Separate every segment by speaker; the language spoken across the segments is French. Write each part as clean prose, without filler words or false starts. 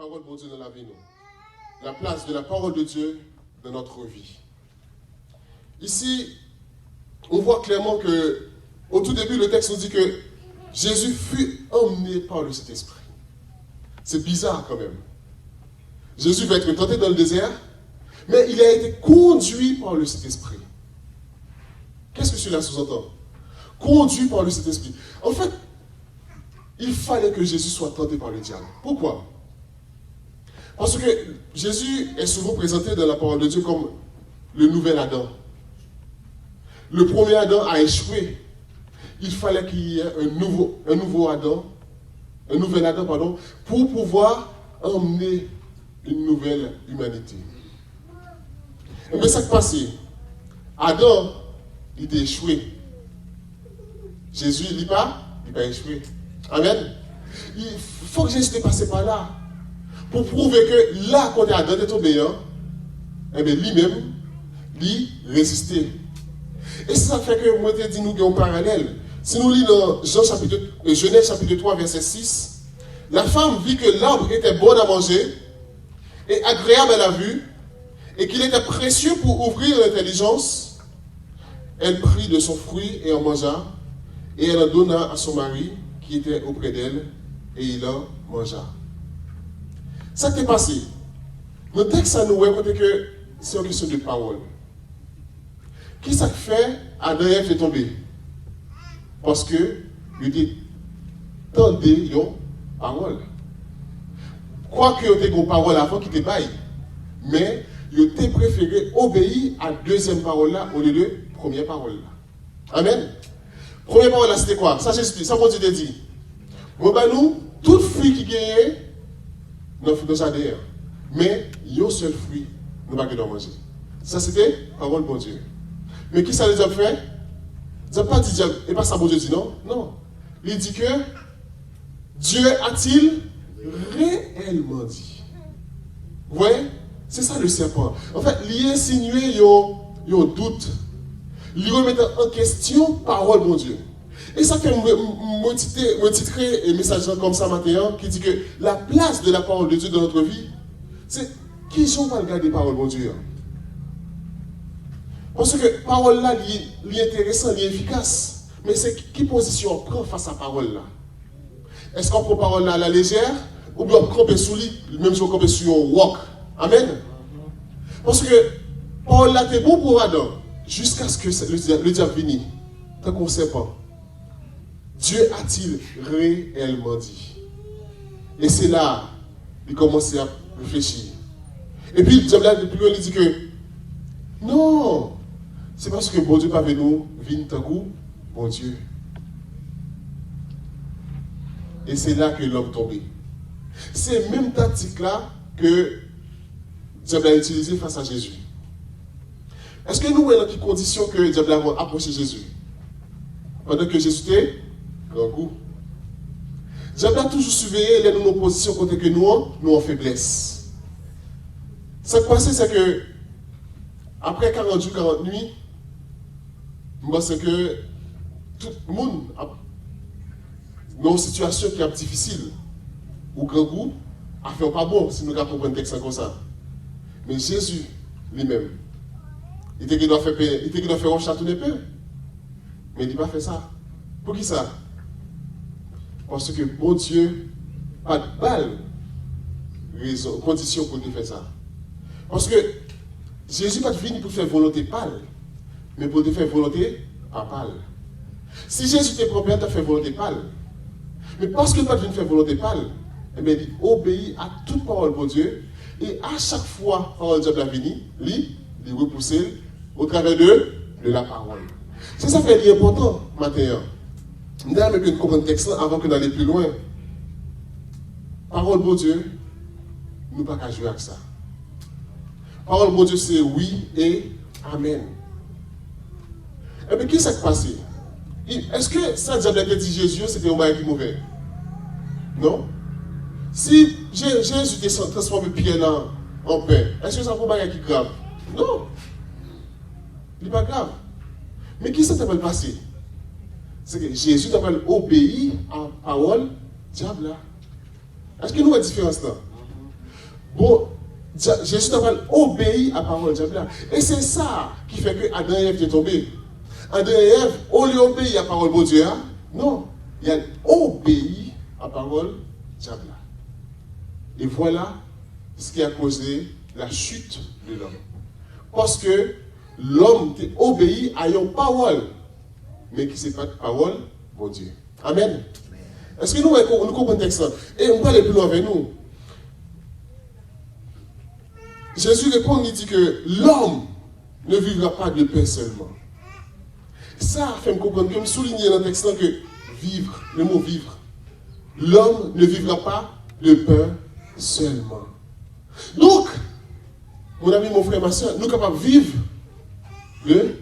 Speaker 1: parole de Dieu dans la vie, nous. La place de la parole de Dieu dans notre vie. Ici, on voit clairement que, au tout début, le texte nous dit que Jésus fut emmené par le Saint-Esprit. C'est bizarre quand même. Jésus va être tenté dans le désert, mais il a été conduit par le Saint-Esprit. Qu'est-ce que cela sous-entend? Conduit par le Saint-Esprit. En fait, il fallait que Jésus soit tenté par le diable. Pourquoi? Parce que Jésus est souvent présenté dans la parole de Dieu comme le nouvel Adam. Le premier Adam a échoué. Il fallait qu'il y ait un nouvel Adam, pour pouvoir emmener une nouvelle humanité. Mais ça qui passé, Adam, il a échoué. Jésus, il n'a pas échoué. Amen. Il faut que Jésus soit passé par là. Pour prouver que là, quand Adam est tombé, eh bien, lui-même, il résistait. Et ça fait que moi, je dis nous un parallèle. Si nous lisons dans Genèse chapitre 3, verset 6, la femme vit que l'arbre était bon à manger et agréable à la vue, et qu'il était précieux pour ouvrir l'intelligence. Elle prit de son fruit et en mangea, et elle en donna à son mari qui était auprès d'elle, et il en mangea. Ça qui est passé. Le texte, ça nous raconte que c'est une question de parole. Qui ça fait Adam et Ève est tombé? Parce que il était tendu une parole. Quoique il y ait une parole avant qui était baille, mais il était préféré obéir à la deuxième parole là au lieu de la première parole là. Amen. Première parole là c'était quoi? Ça j'explique, ça mon Dieu te dit. Moi ben nous, tout fruit qui gagne, nous faisons ça derrière. Mais il y a un seul fruit, nous ne pouvons pas manger. Ça c'était parole de bon Dieu. Mais qui ça les a fait? Ils n'ont pas dit, et pas ça bon Dieu dit non. Non. Il dit que Dieu a-t-il réellement dit? Vous voyez? C'est ça le serpent. En fait, il insinué un doute. Il remet en question parole mon Dieu. Et ça fait me titrer un message comme ça matin qui dit que la place de la parole de Dieu dans notre vie, c'est qui sont pas regarder parole mon Dieu. Parce que parole là, est intéressant, est efficace. Mais c'est qui position on prend face à parole là? Est-ce qu'on prend parole là à la légère? Ou bien on campe sous lit, même si on campe sur un roc? Amen. Parce que parole là était bon pour Adam, jusqu'à ce que le diable vienne. Tant qu'on ne sait pas. Dieu a-t-il réellement dit? Et c'est là qu'il commence à réfléchir. Et puis le diable là, depuis loin, il dit que non, c'est parce que bon Dieu pas venu nous vient tant coup, bon Dieu. Et c'est là que l'homme tombé. C'est même tactique là que Dieu a utilisé face à Jésus. Est-ce que nous voyons dans quelles conditions que Dieu a approché Jésus? Pendant que Jésus était grand coup. Dieu a toujours surveillé les nos positions côté que nous en faiblesse. Ce qui passe, c'est que après 40 jours, 40 nuits, je pense que tout le monde dans une situation qui est difficile, ou grand goût, a fait pas bon si nous avons compris un texte comme ça. Mais Jésus lui-même, il était qu'il doit faire un château de pain. Mais il n'a pas fait ça. Pour qui ça? Parce que bon Dieu, pas de balle, raison, condition pour lui faire ça. Parce que Jésus n'est pas venu pour faire volonté pâle, mais pour faire volonté pas pâle. Si Jésus était propre, il a fait volonté pâle. Mais parce qu'il n'est pas venu faire volonté pâle, eh bien, il obéit à toute parole pour Dieu. Et à chaque fois, parole de Dieu est venue, il repoussait au travers de la parole. C'est ça qui est important maintenant. Nous allons comprendre le texte avant que d'aller plus loin. Parole de Dieu, nous ne pouvons pas jouer avec ça. Parole de Dieu, c'est oui et amen. Et bien, qu'est-ce qui s'est passé? Est-ce que ça, Diable a dit Jésus, c'était un bagage mauvais? Non? Si Jésus était transformé Pierre en pain, est-ce que ça ne pas un bagage qui est grave? Non. Il n'est pas grave. Mais qui ça t'appelle passé? C'est que Jésus t'appelle obéir à la parole diable là. Est-ce que nous avons une différence là? Bon, Jésus t'a obéi à la parole de Dieu. Et c'est ça qui fait que Adam et Ève sont tombés. Adam et Ève, on lui obéit à la parole de Dieu. Non, il a obéi à la parole de Dieu. Et voilà ce qui a causé la chute de l'homme. Parce que l'homme obéit à une parole, mais qui n'est pas de parole, mon Dieu. Amen. Est-ce que nous comprenons le texte? Et on va aller plus loin avec nous. Jésus répond, il dit que l'homme ne vivra pas de pain seulement. Ça fait me comprendre, que me souligner dans le texte que vivre, le mot vivre. L'homme ne vivra pas de pain seulement. Donc, mon ami, mon frère, ma soeur, nous sommes capables de vivre de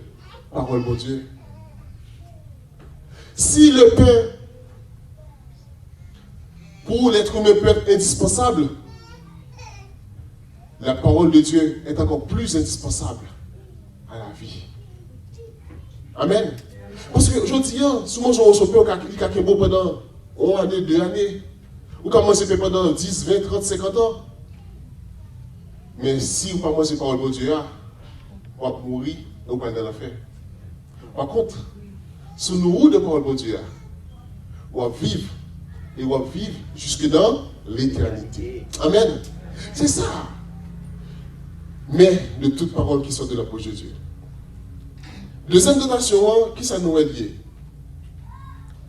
Speaker 1: parole de Dieu. Si le pain pour l'être humain peut être indispensable, la parole de Dieu est encore plus indispensable à la vie. Amen. Parce que je dis, souvent je reçois pain il y a pendant 1 année, 2 années. Ou quand manger pendant 10, 20, 30, 50 ans. Mais si vous ne mangez pas la parole de Dieu, vous allez mourir et vous allez dans l'enfer. Par contre, si nous roulons de parole de Dieu, vous allez vivre et vous allez vivre jusque dans l'éternité. Amen. C'est ça. Mais de toute parole qui sort de la bouche de Dieu. Deuxième tentation, qui ça nous est lié?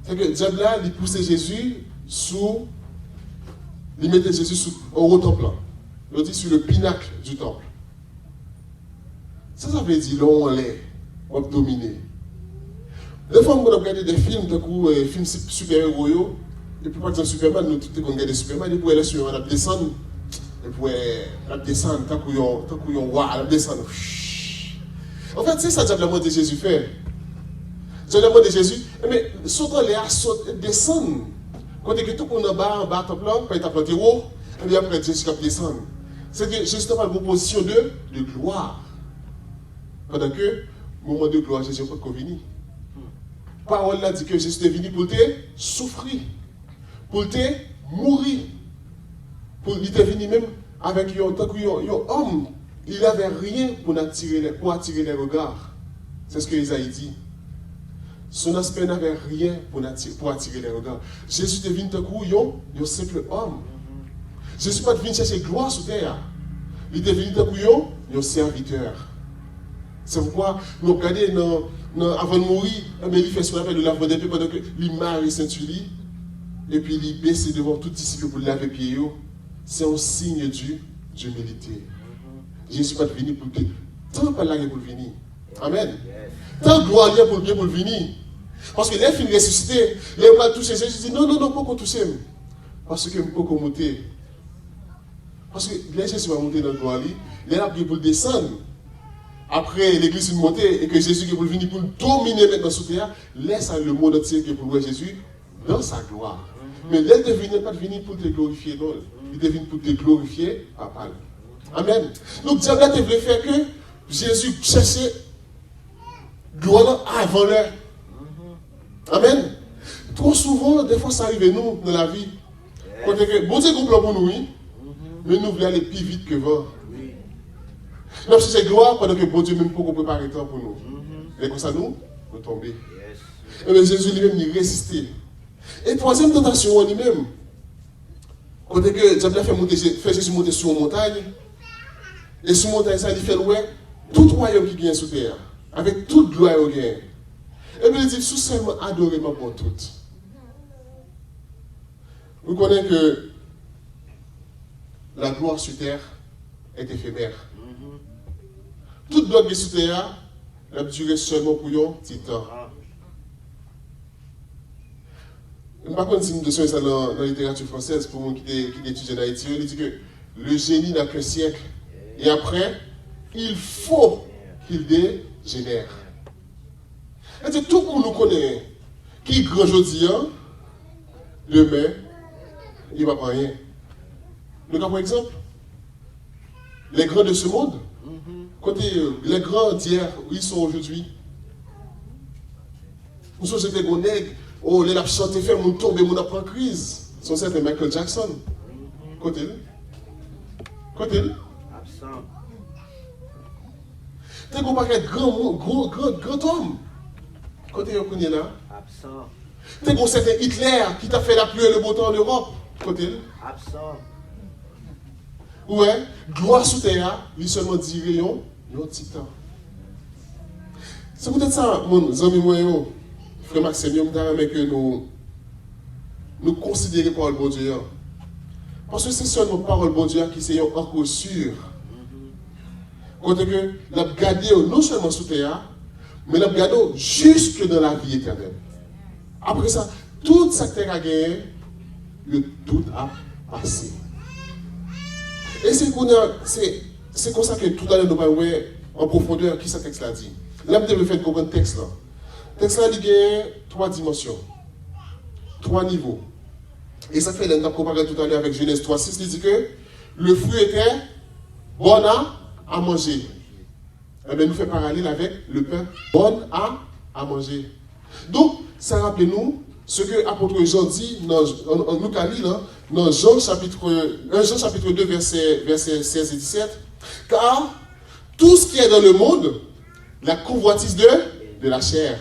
Speaker 1: C'est que le diable là, il poussait Jésus sous. Il mettait Jésus au haut temple. Il dit sur le pinacle du temple. Ça veut dire là on l'est, on va dominer. Des fois, on a regardé des films, des films super-héros, et puis par exemple Superman, nous tous on regarde Superman, et puis elle est sur la descente, et puis la descente, tant qu'on y a la descente. En fait, c'est ça que le de Jésus fait. Le de Jésus, mais sautant les saute, descendre. Quand tout le monde en bas, temple là, quand il t'a planté haut, et puis après Jésus qui descend. C'est que Jésus n'a pas une position de gloire. Pendant que, au moment de gloire, Jésus n'a pas venir. La parole là dit que Jésus est venu pour te souffrir, pour te mourir. Il était venu même avec un homme. Il n'avait rien pour attirer les regards. C'est ce que Isaïe dit. Son aspect n'avait rien pour attirer les regards. Jésus est venu un simple homme. Jésus n'est pas venu chercher gloire sur terre. Il est venu un serviteur. C'est pourquoi nous regardons avant de mourir, il fait ce qu'on appelle le lavement des pieds pendant que il marie Saint-Uli et puis il baisse devant tout disciple pour laver les pieds. C'est un signe d'humilité. Jésus n'est pas venu pour que tant pas là pour venir. Amen. Tant gloire pour bien pour venir. Parce que les films ressuscités, les gens toucher Jésus dit non, pas qu'on touche. Parce que je ne peux pas monter. Parce que les Jésus va monter dans le gloire, les gens pour descendre. Après l'église est montée et que Jésus est pour venir pour dominer maintenant sur terre, laisse le monde entier qui est pour voir Jésus dans sa gloire. Mais l'aide n'est pas venir pour te glorifier, non. Il est venu pour te glorifier, papa. Amen. Donc, diable a voulu faire que Jésus cherchait gloire avant l'heure. Amen. Trop souvent, des fois, ça arrive nous dans la vie. Quand bon Dieu complot pour nous, oui, mais nous voulons aller plus vite que vent. Nous cherchons gloire pendant que bon Dieu même pour préparer le temps pour nous. Et comme ça, nous tombons. Et bien Jésus lui-même, il résistait. Et troisième tentation, lui-même, quand le diable a fait Jésus monter sur une montagne, et sur la montagne, ça, il fait louer tout royaume qui vient sur terre, avec toute gloire au gain. Et bien il dit, sous seulement adorer ma pour toutes. Vous connaissez que la gloire sur terre est éphémère. Toute gloire qui est sur terre, elle a duré seulement pour un petit temps. Par contre, si nous sommes ça dans la littérature française, pour moi qui étudie en Haïti, il dit que le génie n'a qu'un siècle. Et après, il faut qu'il dégénère. Et tout le monde nous connaît. Qui grand aujourd'hui, demain, il ne va pas rien. Donc, par exemple, les grands de ce monde, côté les grands d'hier, où ils sont aujourd'hui, nous sommes des gros nègres, oh, les laps chantés, fait mon tomber, mon apprend crise. Son certain Michael Jackson. Côté Côté.
Speaker 2: Absent.
Speaker 1: T'es qu'on parle grand homme. Côté Yokouni là.
Speaker 2: Absent.
Speaker 1: T'es qu'on certain Hitler qui t'a fait la pluie et le beau temps en Europe. Côté.
Speaker 2: Absent.
Speaker 1: Ouais, gloire sous terre, lui seulement dit rayon, un petit temps. C'est peut-être ça, mon ami, moi, frère Maxime, mais que nous considérons par le bon Dieu. Parce que c'est seulement par le bon Dieu qui est encore sûr. Quand que l'a gardé non seulement sous terre, mais l'a gardé jusque dans la vie éternelle. Après ça, tout ça que tu as gagné, tout a passé. Et c'est comme ça que tout à l'heure nous allons voir en profondeur qui ce texte-là dit. Là, vous devez faire comprendre le texte-là. Le texte-là, il y a 3 dimensions, 3 niveaux. Et ça fait, l'un comparé tout à l'heure avec Genèse 3,6, il dit que le fruit était bon à manger. Eh bien, nous fait parallèle avec le pain bon à manger. Donc, ça rappelle-nous ce que l'apôtre Jean dit en Luc à lire, dans Jean chapitre 2, versets 16 et 17. Car tout ce qui est dans le monde, la convoitise de la chair,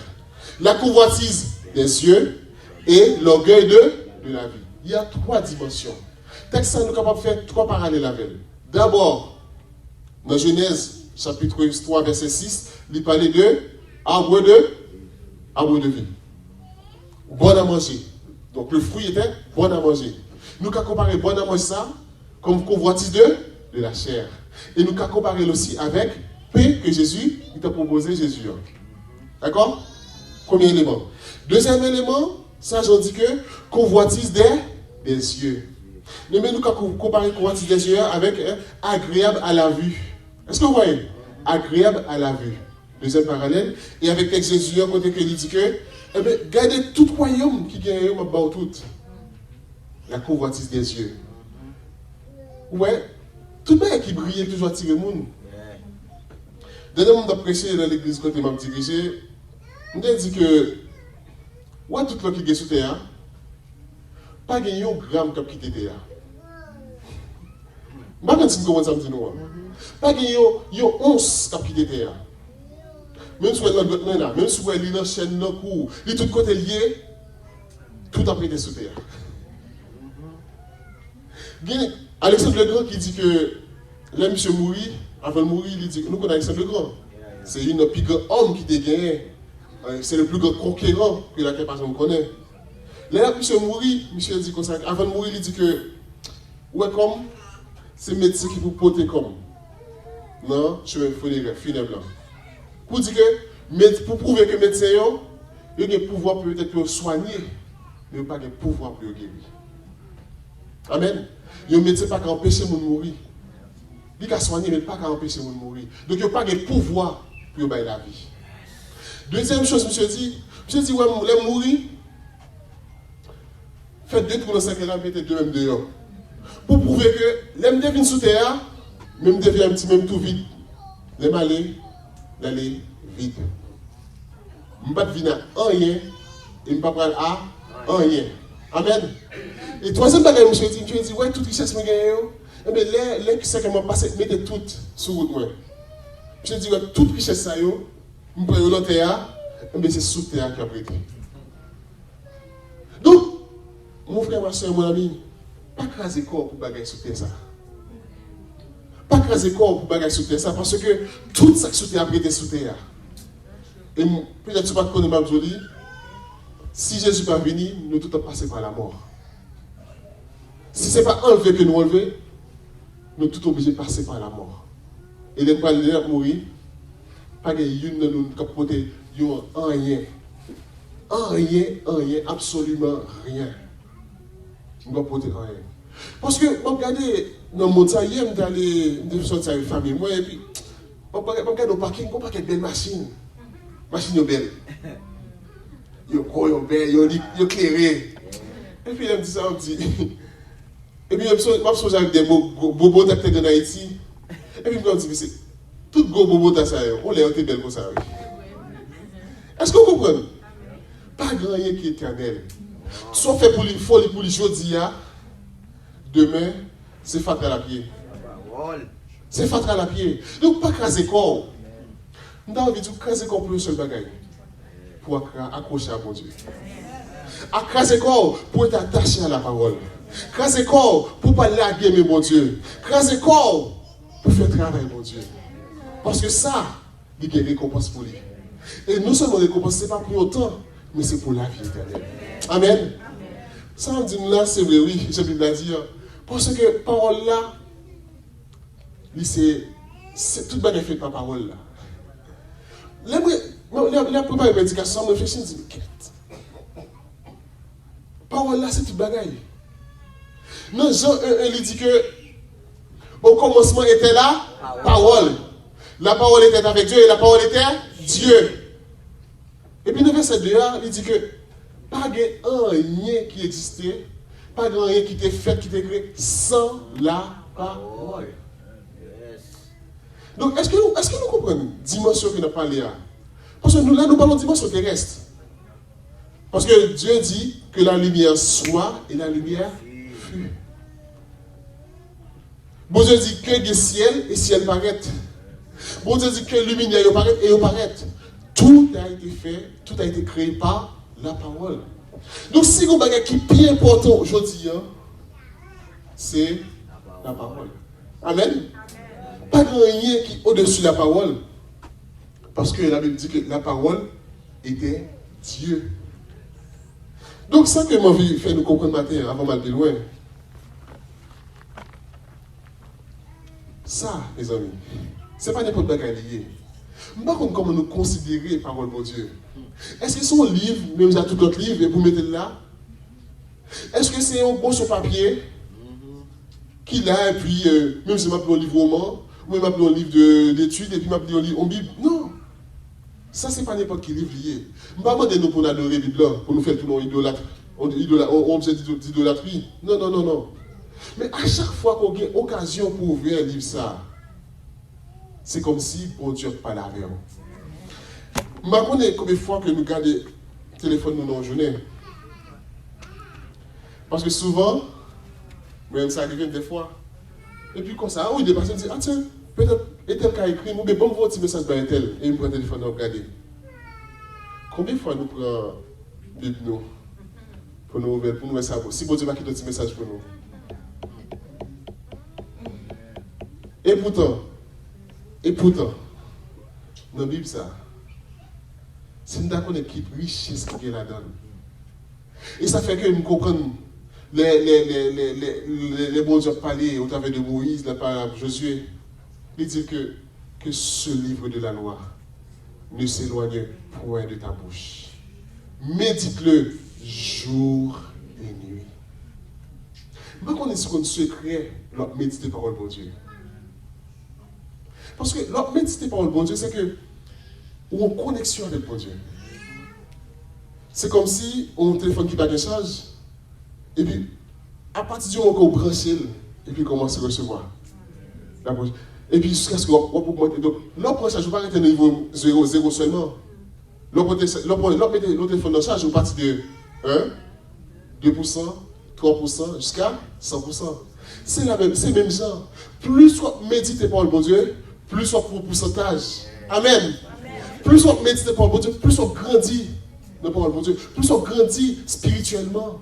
Speaker 1: la convoitise des yeux et l'orgueil de la vie. Il y a 3 dimensions. Texte ça nous est capable de faire 3 parallèles avec. D'abord, dans Genèse chapitre 3, verset 6, il parlait de arbre de vie. Bon à manger. Donc le fruit était bon à manger. Nous avons comparé bon à manger ça comme convoitise de la chair. Et nous avons comparé aussi avec paix que Jésus t'a proposé Jésus. D'accord? Premier élément. Deuxième élément, ça j'en dis que convoitise des yeux. Mais nous avons comparé convoitise des yeux avec agréable à la vue. Est-ce que vous voyez? Agréable à la vue. Deuxième parallèle. Et avec texte Jésus, côté qu'il dit que eh bien, gardez tout royaume qui gagne tout. La convoitise des yeux. Ouais, tout le monde qui brille toujours attirer le monde. Dernier moment de prêcher dans l'église quand je m'a dirigé, je me dit que ouais, tout le monde qui est sous terre, pas gagner un gramme qui a quitté terre. Je ne sais pas comment ça me dit nous. Pas gagner un once qui a quitté terre. Même si vous êtes là, même si vous êtes dans la chaîne, dans le cours, de tout côté lié, tout a été sous terre. Alexandre le Grand qui dit que là, monsieur mourit, avant de mourir, il dit que nous connaissons Alexandre le Grand. C'est une des plus grands hommes qui a gagné. C'est le plus grand conquérant que la personne connaît. Là, monsieur mourit, monsieur dit comme ça, avant de mourir, il dit que, ouais, comme, c'est médecin qui vous porte comme. Non, je vais funèbre. Pour dire que, pour prouver que le médecin a le pouvoir peut-être pour soigner, mais il n'a pas le pouvoir pour guérir. Amen. Le médecin n'a pas qu'à empêcher les gens de mourir. Il a soigné, mais il n'a pas qu'à empêcher les gens de mourir. Donc il n'a pas le pouvoir pour guérir la vie. Deuxième chose, monsieur dit, ouais, les mourir, faites 2 tours dans 5 ans, mettez 2 même dehors. Pour prouver que les devient sous terre, même devient un petit même tout vide. Les malais, d'aller vite. Je ne vais pas venir à rien et je ne vais pas prendre à rien. Amen. Et troisième bagage, monsieur dit, ouais, toute richesse me gagne. Mais les qui sont passé, mettez toutes sur route. Je dis, ouais, toute richesse, ça, je prends le terre, mais c'est sous terre qui a prêté. Donc, mon frère, ma soeur, mon ami, pas craser corps pour bagager sous terre ça. Pas craser corps pour bagager sous terre ça, parce que tout ça qui sous terre a prêté sous terre. Et peut-être que tu ne connais pas Joli. Si Jésus n'est pas venu, nous tout passé par la mort. Si ce n'est pas enlevé que nous enlever, nous tout obligés de passer par la mort. Et de ne pas mourir, pas de une de nous qui porte rien. Rien, absolument rien. Nous ne porter rien. Parce que, regardez, dans le monde, ça y est, je suis sorti avec la famille, moi, et puis, regardez au parking, on parle de belles machines. Machines belles. Yo belle, yo éclairé. Et puis il me dit ça, on dit. Et puis je me suis avec des bobos d'acteurs en Haïti. Et puis je me dit, c'est tout gros bobo dans ça, on les a été belles comme ça. Est-ce que vous comprenez? Pas grand rien qui est éternel. Soit fait pour les folies pour les jeudi, demain, c'est fatal à pied.
Speaker 2: Parole.
Speaker 1: C'est fatal à pied. Donc, pas craser corps. Nous avons envie de craser corps pour le seul bagage. Pour accrocher à mon Dieu. À craser corps pour être attaché à la parole. Craser corps pour ne pas laguer, mais mon Dieu. Craser corps pour faire travail, mon Dieu. Parce que ça, il y a une récompense pour lui. Et non seulement récompense, ce n'est pas pour longtemps, mais c'est pour la vie éternelle. Amen. Ça, on dit là, c'est vrai, oui, j'ai Bible à dire. Parce que parole là, c'est toute bague faite par parole là. La préparer la médication, je me réfléchis, je me dis, mais qu'est-ce? Parole là, c'est toute bagaille. Non, Jean 1, il dit que au commencement était la parole. La parole était avec Dieu et la parole était Dieu. Et puis, dans le verset 2, il dit que pas de rien qui existait, pas de rien qui était fait, qui était créé sans la parole. Donc, est-ce que nous comprenons la dimension que nous parlons là? Parce que nous parlons de dimension terrestre. Parce que Dieu dit que la lumière soit et la lumière fut. Bon Dieu dit que le ciel et ciel paraît. Bon Dieu dit que la lumière paraît et paraît. Tout a été fait, tout a été créé par la parole. Donc si vous avez qui est plus important aujourd'hui, c'est la parole. Amen. Pas de rien qui est au-dessus de la parole. Parce que la Bible dit que la parole était Dieu. Donc ça que moi je faire nous comprendre matin avant d'aller loin. Ça, mes amis, ce n'est pas n'importe quoi lié. Par contre, comment nous considérer parole de Dieu? Est-ce que c'est un livre, même à tout autre livre, et vous mettez là? Est-ce que c'est un bon sur papier qu'il a, et puis, même si je m'appelle un livre roman, ou même m'appelle un livre d'études, et puis m'appelle un livre en Bible? Non! Ça, ce n'est pas n'importe quel livre lié. Je ne vais pas demander nous pour nous adorer la Bible, pour nous faire tout le monde objet d'idolâtrie. Non, non, non, non. Mais à chaque fois qu'on a une occasion pour ouvrir un livre, ça, c'est comme si bon Dieu parlait avec nous. Je ne sais pas combien de fois que nous gardons le téléphone dans nos journées. Parce que souvent, même ça arrive des fois. Et puis comme ça, oui, des personnes disent, ah tiens, peut-être Etel qui a écrit, mais bon, vous un petit message par Etel, et il me prend le téléphone et regarder. Combien de fois nous prenons Bible nous pour nous ouvrir, pour nous mettre ça? Si bon Dieu va quitter un petit message pour nous. Et pourtant, dans la Bible, ça, c'est une équipe richesse qui est là-dedans. Et ça fait que nous comprenons les bons dieux parler au travers de Moïse, la parole de Josué. Il dit que ce livre de la loi ne s'éloigne point de ta bouche. Médite-le jour et nuit. Mais qu'on est sur un secret, l'autre méditer parole de Dieu. Parce que l'autre méditer parole de Dieu, c'est que ou en connexion avec mon Dieu. C'est comme si on a un téléphone qui bat des charge, et puis à partir du moment qu'on branche, et puis commence à recevoir. Et puis jusqu'à ce qu'on augmente. Donc, l'autre branchage, je ne vais pas arrêter au niveau 0 seulement. L'autre téléphone de charge, on partit de 1, 2%, 3%, jusqu'à 100%. C'est le même genre. Plus on médite par le bon Dieu, plus on prend pourcentage. Amen. Plus on médite par le bon Dieu, plus on grandit dans le bon Dieu, plus on grandit spirituellement.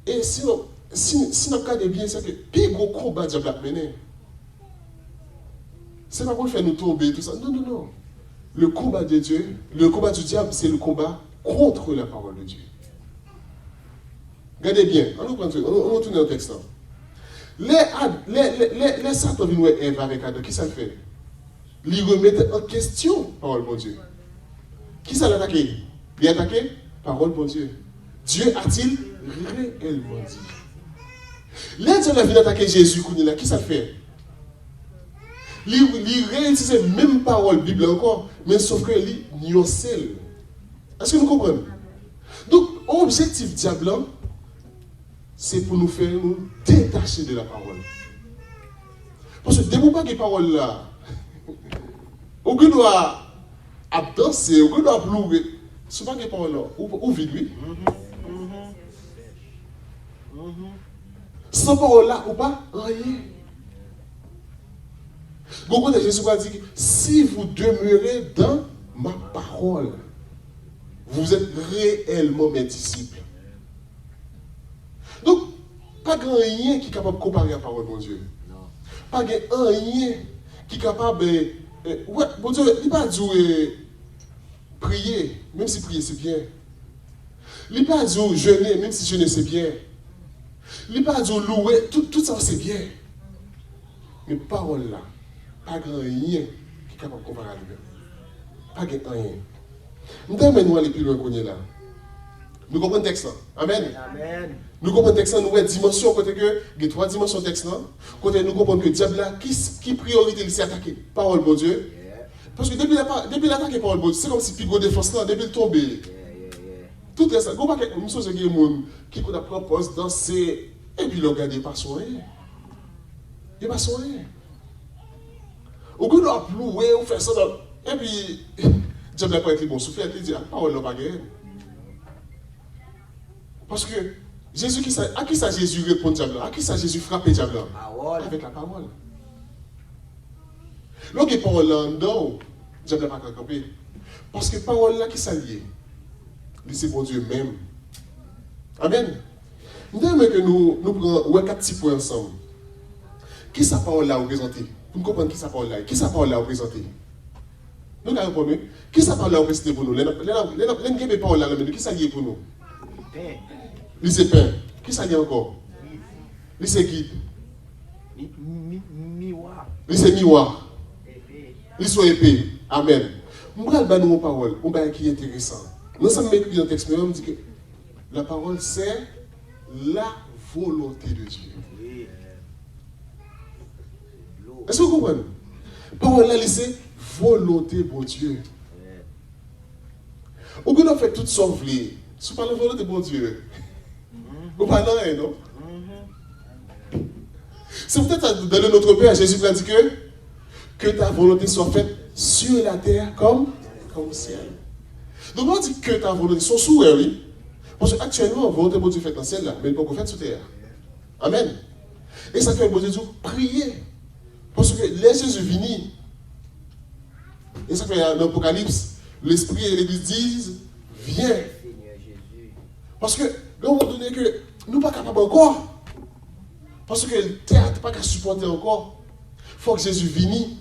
Speaker 1: Et si nous regardons bien, c'est que le plus gros combat diable a mené. Ce n'est pas pour faire nous tomber, tout ça. Non, non, non. Le combat de Dieu, le combat du diable, c'est le combat contre la parole de Dieu. Regardez bien, on retourne au texte. Les Satan viennent voir Ève avec Adam, qui ça le fait? Ils remettent en question parole de Dieu. Qui ça l'a attaqué? Il a attaqué parole de Dieu. Dieu a-t-il réellement dit? Les gens viennent attaquer Jésus, qui ça le fait? Ils réutilisent la même parole Bible encore, mais sauf que ils nuancent. Est-ce que nous comprenons? Donc, l'objectif diable, c'est pour nous faire nous détacher de la parole. Parce que dès que vous parlez de parole là, on doit danser, on doit pleurer. Souvent, les paroles là, ou vide, oui. Sans parole là, ou pas, rien. Donc, Jésus va dire, si vous demeurez dans ma parole, vous êtes réellement mes disciples. Donc, pas grand rien qui est capable de comparer à la parole de mon Dieu.
Speaker 2: Non.
Speaker 1: Pas grand rien qui est capable de... ouais, bon Dieu, il n'a pas dit prier, même si prier c'est bien. Il n'a pas dit jeûner, même si jeûner c'est bien. Il n'a pas dit louer, tout ça c'est bien. Mais parole là, pas grand rien qui est capable de comparer à lui-même. Pas grand rien. Nous devons aller plus loin qu'on est là. Nous comprenons le texte là. Amen.
Speaker 2: Amen.
Speaker 1: Nous comprenons le texte là, nous avons dimension, côté que, il y a 3 dimensions de texte là. Côté nous comprenons que le diable là, qui priorité il s'est attaqué? Parole de Dieu.
Speaker 2: Yeah.
Speaker 1: Parce que depuis l'attaque de parole de Dieu, c'est comme si Pigot défense là, depuis le tombé.
Speaker 2: Yeah.
Speaker 1: Tout est ça. Vous voyez, nous sommes des gens qui proposent danser, et puis le regarder, il n'y a pas soin. Il n'y a pas soin. Ou que nous avons loué, ou faire ça, et puis, diable n'a pas été bon souffle, il dit, la parole n'a pas gagné. Parce que Jésus, à qui ça Jésus répond diable? À qui ça Jésus frappe diable? Avec la parole. Lorsque la parole là en dedans, diable n'a pas campé. Parce que la parole là qui s'allie, c'est pour Dieu même. Amen. Nous devons que nous prenons 4 petits points ensemble. Qui sa parole là représenter? Pour nous comprendre qui sa parole là. Qui sa parole là représenter? Nous allons répondre. Qui sa parole là représenter pour nous? Les paroles là, qui ça lié pour nous? Les épins. Qui ça lié encore? Les guides.
Speaker 2: Miroir.
Speaker 1: Les miroirs. Les soins épais. Amen. Nous allons nous parole. On va qui est intéressant. Nous sommes écrits dans le texte, mais on dit que la parole c'est la volonté de Dieu. Est-ce que vous comprenez? Parole là, c'est volonté pour Dieu. Ou que nous fait tout sauver. Si vous parlez de volonté pour Dieu, vous parlez de rien, non? C'est peut-être dans notre Père, Jésus a dit que ta volonté soit faite sur la terre comme au ciel. Donc on dit que ta volonté soit sous oui. Parce qu'actuellement, la volonté pour Dieu faite dans le ciel là, mais elle n'est pas faite sur terre. Amen. Et ça fait bon Dieu prier. Parce que les Jésus vini. Et ça fait dans l'Apocalypse, l'Esprit et l'Église disent, viens. Parce que, à un moment donné, que nous ne sommes pas capables encore. Parce que le terre n'est pas capable de supporter encore. Il faut que Jésus vienne.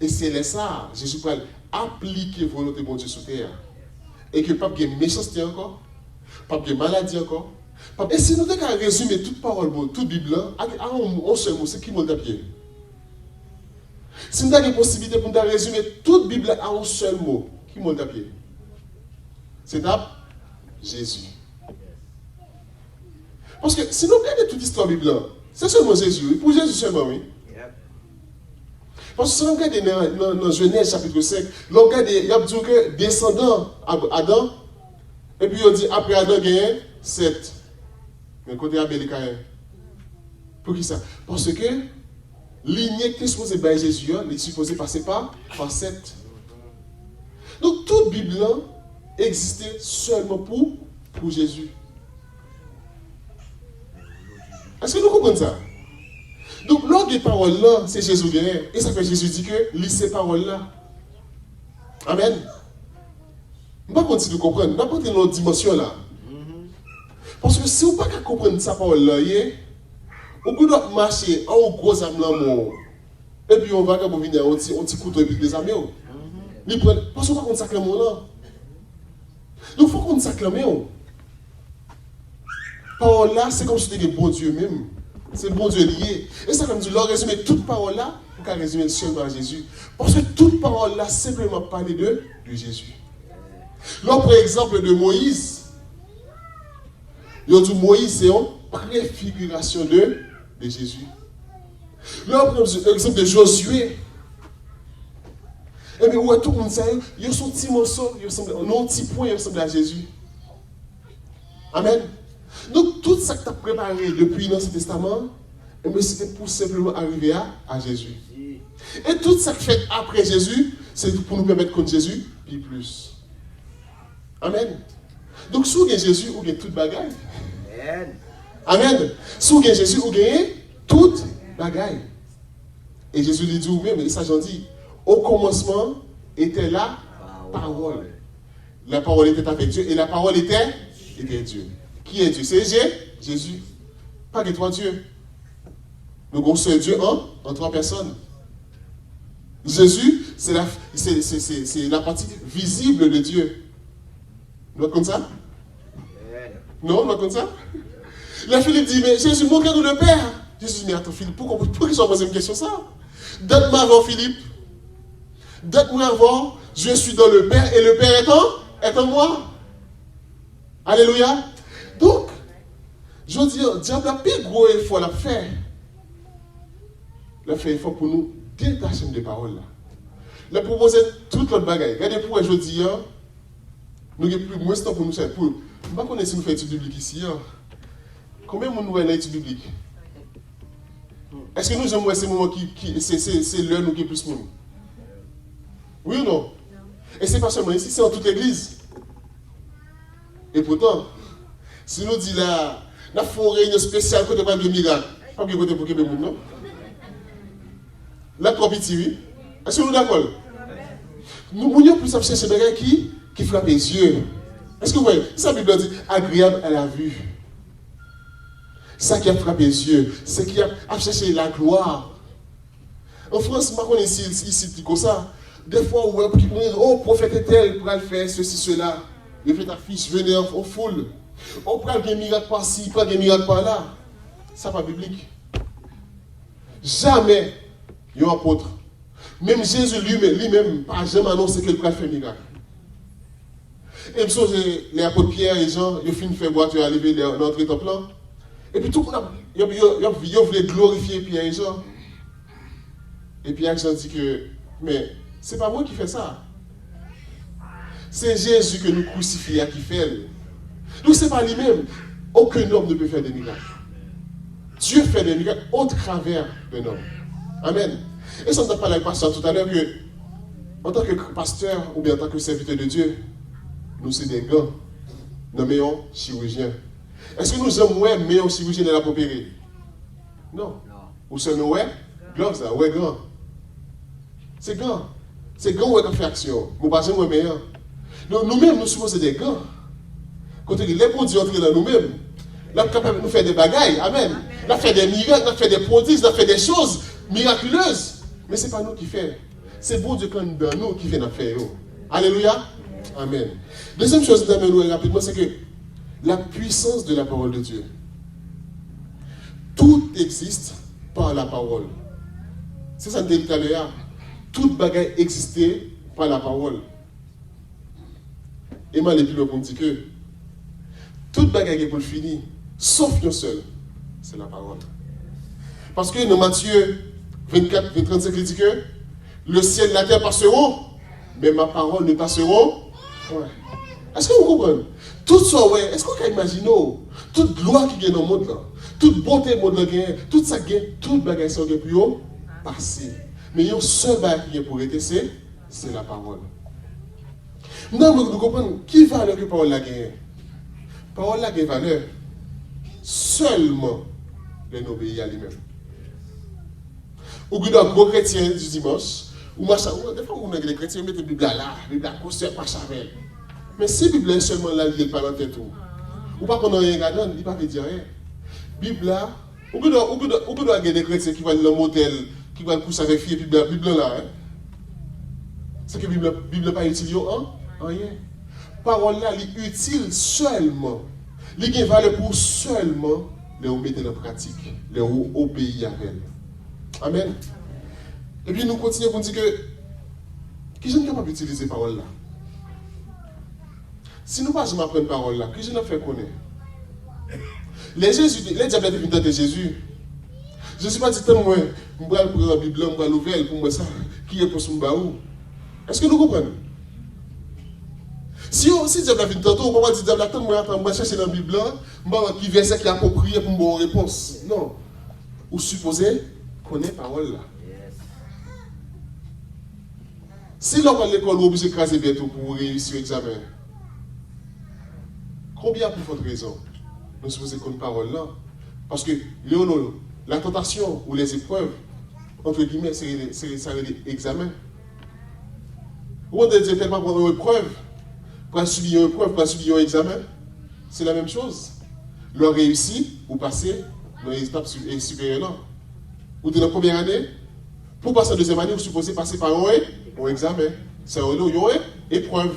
Speaker 1: Et c'est ça, Jésus peut appliquer la volonté de Dieu sur terre. Et que pas de méchanceté encore, pas de maladie encore. Et si nous devons résumer toute parole, toute Bible, à un seul mot, c'est qui monte à pied. Si nous avons une possibilité pour nous résumer toute la Bible à un seul mot, qui monte à pied? C'est Jésus. Parce que si nous regardons toute l'histoire de la Bible, c'est seulement Jésus. Pour Jésus seulement, oui. Parce que si nous regardons dans Genèse chapitre 5, nous regardons, il y a dit que descendant Adam, et puis on dit après Adam, il y a 7. Mais côté Abel et Caïn. Pour qui ça? Parce que lignée qui est supposée par Jésus, il est supposé passer par 7. Donc toute Bible existait seulement pour Jésus. Est-ce que nous comprenons ça? Donc l'ordre des paroles là, c'est Jésus derrière. Et ça fait Jésus dit que lis ces paroles là. Amen. Nous ne pouvons pas continuer de comprendre. Nous ne pouvons pas dans notre dimension là. Parce que si vous ne pouvez pas comprendre sa parole là, on peut marcher en gros âme là, et puis on va venir un petit couteau et puis des amis. Parce qu'on va comprendre ça là. Donc il faut qu'on s'acclame. Parole là, c'est comme si c'était bon Dieu même. C'est bon Dieu lié. Et ça, comme dit, leur résumer toute parole là, on peut résumer seulement à Jésus. Parce que toute parole là, simplement parler de Jésus. Là, par exemple, de Moïse, il y a dit Moïse, c'est une préfiguration de Jésus. Là, par exemple, de Josué. Et bien, ouais, tout le monde sait, il y a son petit morceau, il ressemble, un petit point, il ressemble à Jésus. Amen. Donc, tout ça que tu as préparé depuis l'Ancien Testament, c'était pour simplement arriver à Jésus. Et tout ça que fait après Jésus, c'est pour nous permettre contre Jésus, puis plus. Amen. Donc, si vous avez Jésus, vous avez toute bagaille.
Speaker 2: Amen.
Speaker 1: Amen. Si vous avez Jésus, vous avez toute bagaille. Et Jésus lui dit vous-même, et ça j'en dis, au commencement était la parole. La parole était avec Dieu et la parole était Dieu. Qui est Dieu? C'est Jésus. Pas que toi Dieu. Nous avons seul Dieu en trois personnes. Jésus, c'est la partie visible de Dieu. Vous êtes comme ça? Non, vous êtes comme ça? La Philippe dit, mais Jésus, montre-nous le Père. Jésus dit, mais attends Philippe, pourquoi tu as posé une question ça? Donne-moi avant Philippe. Donne-moi avant, je suis dans le Père et le Père est en moi. Alléluia. Donc, je veux dire, Dieu a plus gros effort à faire. Il a fait effort pour nous détacher des paroles là. Il a proposé toute notre bagaille. Regardez pourquoi je dis, nous avons plus moins de temps pour nous faire. Je ne sais pas si nous faisons étude biblique ici. Combien de nous avons l'étude biblique? Est-ce que nous aimons ces moments c'est l'heure nous qui est plus monde? Oui ou non? Et c'est pas seulement ici, c'est dans toute l'église. Et pourtant, si nous disons là, nous avons une réunion spéciale côté pas de miracle, pas de côté pour que nous non? Là, trop petit, oui. Est-ce que nous d'accord? Nous voulons plus chercher des gens qui frappent les yeux. Est-ce que vous voyez? Ça, la Bible dit agréable à la vue. Ça qui a frappé les yeux, c'est qui a cherché la gloire. En France, je ne sais pas ici comme ça. Des fois, on dit, oh, prophète est tel, pour faire ceci, cela. Il fait affiche, venez en foule. On prend des miracles par-ci, prend des miracles par-là. Ça n'est pas biblique. Jamais, il y a un apôtre. Même Jésus lui-même, pas jamais annoncé qu'il pourrait faire miracle. Et puis, les apôtres Pierre et Jean, ils finissent de faire boire, ils ont levé l'entrée dans le plan. Et puis tout le monde, ils voulaient glorifier Pierre et Jean. Et Pierre et Jean dit que, mais ce n'est pas moi qui fais ça. C'est Jésus que nous crucifions qui fait. Donc ce n'est pas lui-même. Aucun homme ne peut faire des miracles. Dieu fait des miracles au travers d'un homme. Amen. Et ça, on a parlé avec le pasteur tout à l'heure que, en tant que pasteur ou bien en tant que serviteur de Dieu, nous sommes des gants, nous meilleurs chirurgiens. Est-ce que nous sommes meilleurs chirurgiens de la opérer? Non. Ou seulement gloves, gants. C'est gants. C'est gants qui fait action. Nous ne sommes pas meilleurs. Nous-mêmes, nous sommes des gants. Quand les produits entrent dans nous-mêmes, nous sommes capables de nous faire des bagailles. Amen. Nous fait des miracles, nous fait des prodiges, nous fait des choses miraculeuses. Mais ce n'est pas nous qui faisons. C'est bon Dieu quand nous dans nous qui fait nous faire. Alléluia. Amen. Deuxième chose, rapidement, c'est que la puissance de la parole de Dieu. Tout existe par la parole. C'est ça que je disais tout à l'heure. Toute bagaille existait par la parole. Et moi, les plus pour me dire que toute bagaille est pour le finir, sauf un seul, c'est la parole. Parce que dans Matthieu 24, 35, il dit que le ciel et la terre passeront, mais ma parole ne passeront. Ouais. Est-ce que vous comprenez? Tout ça, ouais, est-ce qu'on peut imaginer toute gloire qui est dans le monde là, toute beauté du monde là, toute ça toute bagaille qui est pour passer. Mais il y a un seul bagaille qui est pour rester, c'est la parole. Non, mais vous comprenez, qui valeur que la parole a gagné? La parole a gagné valeur seulement les obéir à lui-même. Ou bien, gros chrétien du dimanche, ou machin, des fois, on a des chrétiens, mettent la Bible là, la Bible à concert, pas chavel. Mais si la Bible est seulement là, il pas dans tête tout. Ou pas qu'on a rien gardé, il ne va pas dire rien. Bible là, ou bien, avoir des chrétiens qui vont dans le motel, qui vont coucher avec fille, Bible là, hein. C'est que la Bible n'est pas utile, rien. Parole là, elle est utile seulement. Elle a valeur pour seulement les mettre en pratique, les obéir à elle. Amen. Et puis nous continuons pour dire que qui je ne capable d'utiliser la parole là? Si nous ne pas apprendre la parole là, qui je ne fait connaître? Les diables étaient venus tenter Jésus. Je ne suis pas dit que moi, je vais prendre la Bible, je vais l'ouvrir pour moi ça, qui est pour son baou. Est-ce que nous comprenons? Si le diable vient tantôt, on ne peut pas dire diable, attends, moi chercher dans la Bible, je vais qui verset qui est approprié pour me donner une réponse. Non. Vous supposez connaître la parole là. Si l'on va à l'école, vous êtes obligé de craser bientôt pour réussir l'examen. Combien pour votre raison? Nous supposons connaître la parole là. Parce que la tentation ou les épreuves, entre guillemets, c'est l'examen. Ou on dit tellement pour une épreuve, pour subir une épreuve, pour subir un examen, c'est la même chose. Le réussi ou passer dans les étapes supérieures. Ou dans la première année, pour passer en deuxième année, vous supposez passer par un examen. C'est une épreuve.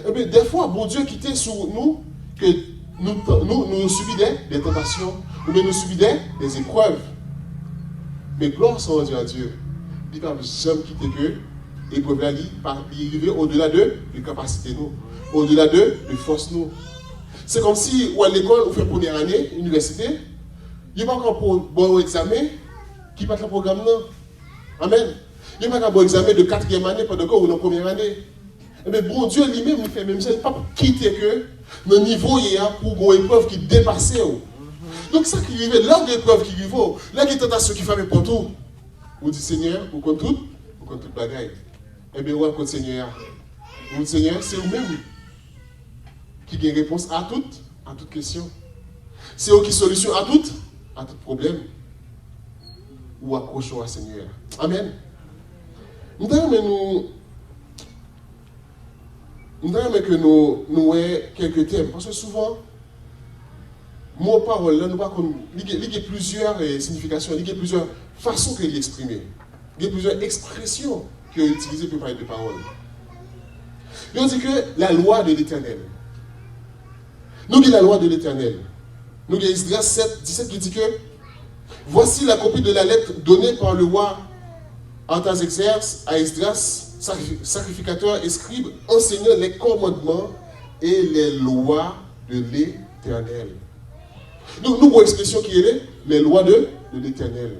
Speaker 1: Et bien, des fois, bon Dieu quittait sur nous que nous subissons des tentations, ou bien nous subissons des épreuves. Mais gloire soit rendue à Dieu. Il ne peut jamais quitter que l'épreuve là, il arrive au-delà de capacité nous, au-delà de force nous. C'est comme si, ou à l'école, on fait première année, université, il n'y a pas encore pour bon examen qui passe le programme là. Amen. Il n'y a pas un bon examen de 4e année pendant qu'on est en première année. Mais bon Dieu lui-même, il fait même ça. Il ne peut pas quitter que le niveau il y a pour une épreuve qui dépasse. Donc ça qui arrive, là où il y a une épreuve qui arrive, là où il y a une tentation qui fait pour tout. Vous dites Seigneur, vous comptez tout, vous comptez toute bagaille. Eh bien, vous comptez Seigneur. Vous dites Seigneur, c'est vous-même qui a réponse à toute question. C'est vous qui solution à tout problème. Ou accrochons à Seigneur. Amen. Nous avons que nous ayons quelques thèmes. Parce que souvent, mon parole, là, nous il y a plusieurs significations, il y a plusieurs façons qu'il exprimer. Il y a plusieurs expressions qui sont utilisées pour parler de parole. Et on dit que la loi de l'Éternel. Nous avons la loi de l'Éternel. Nous avons Esdras 7, 17 qui dit que voici la copie de la lettre donnée par le roi Artaxerxès à Esdras, sacrificateur et scribe, enseignant les commandements et les lois de l'Éternel. Donc, nous avons l'expression qui est les lois de l'Éternel.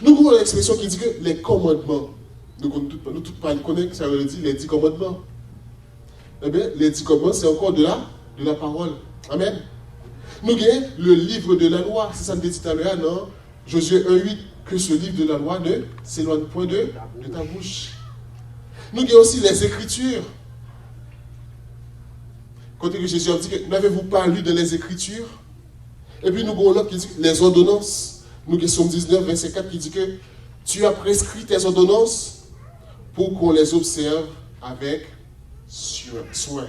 Speaker 1: Nous avons l'expression qui dit que les commandements. Nous connaissons, ça veut dire les 10 commandements. Eh bien, les 10 commandements, c'est encore de la parole. Amen. Nous avons le livre de la loi. C'est ça que nous dit tout à l'heure, non? Josué 1,8, que ce livre de la loi ne s'éloigne point de ta bouche. Nous avons aussi les Écritures. Quand Jésus a dit que n'avez-vous pas lu dans les Écritures? Et puis nous avons l'autre qui dit les ordonnances. Nous avons Somme 19, verset 4 qui dit que tu as prescrit tes ordonnances pour qu'on les observe avec soin.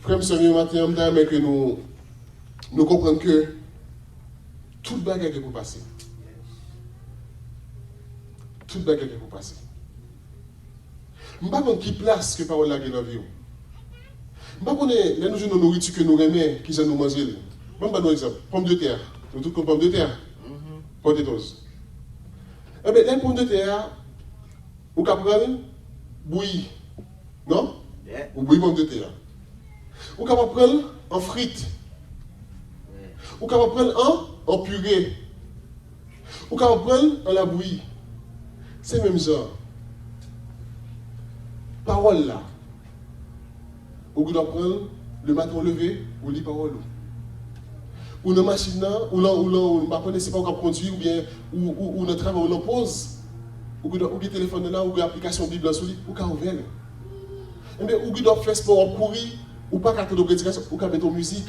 Speaker 1: Frère, ce matin, mais que nous comprenons que toute bagarre est pour passer. Toute bagarre est pour passer. Je ne sais pas qui place que parole là dans la vie. Je ne sais pas si nous avons une nourriture que nous aimons, qui nous manger. Je vais vous donner un exemple. Pomme de terre. Nous tous comme pomme de terre. Potatoes. Eh bien, les pommes de terre, vous pouvez prendre bouillie. Non? Vous bouillez pomme de terre. Vous pouvez prendre en frites. Vous pouvez prendre en purée. Vous pouvez prendre en la bouillie. C'est le même genre. Parole là. Vous pouvez prendre le matin levé, vous lisez parole. Ou dans la machine, ou là, c'est pas qu'on conduit, ou bien, ou dans le travail, ou dans pause. Ou le téléphone là, ou l'application Bible là, ou qu'on ouvre. Et bien, ou qu'on fait sport, courir, ou pas qu'à de prédication, ou qu'on mettre en musique.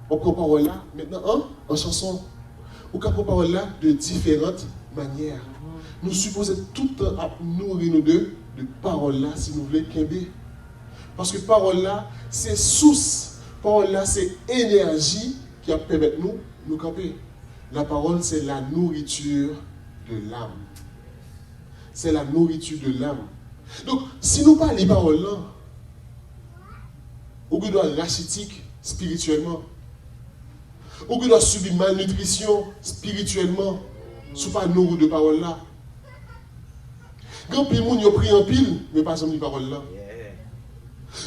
Speaker 1: On prend parole là, maintenant, en chanson. Ou qu'on prend parole là de différentes manières. Nous supposons tout le temps nourrir nous deux de parole là, si nous voulons qu'aimer. Parce que parole là, c'est source. Parole là, c'est énergie qui va permettre nous camper. La parole, c'est la nourriture de l'âme. C'est la nourriture de l'âme. Donc, si nous parlons de parole là, on doit être rachitique spirituellement. On doit subir malnutrition spirituellement. Si pas nourrir de parole là. Quand les gens pris en pile, mais pas de parole là.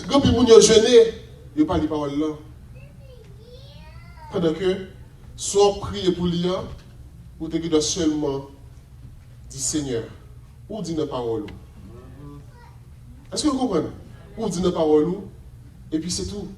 Speaker 1: Quand les gens jeûné, ils ne parlent pas de parole là. Pendant que, soit prier pour lire, ou tu dois seulement dire Seigneur, ou dire la parole. Est-ce que vous comprenez? Ou dire la parole, et puis c'est tout.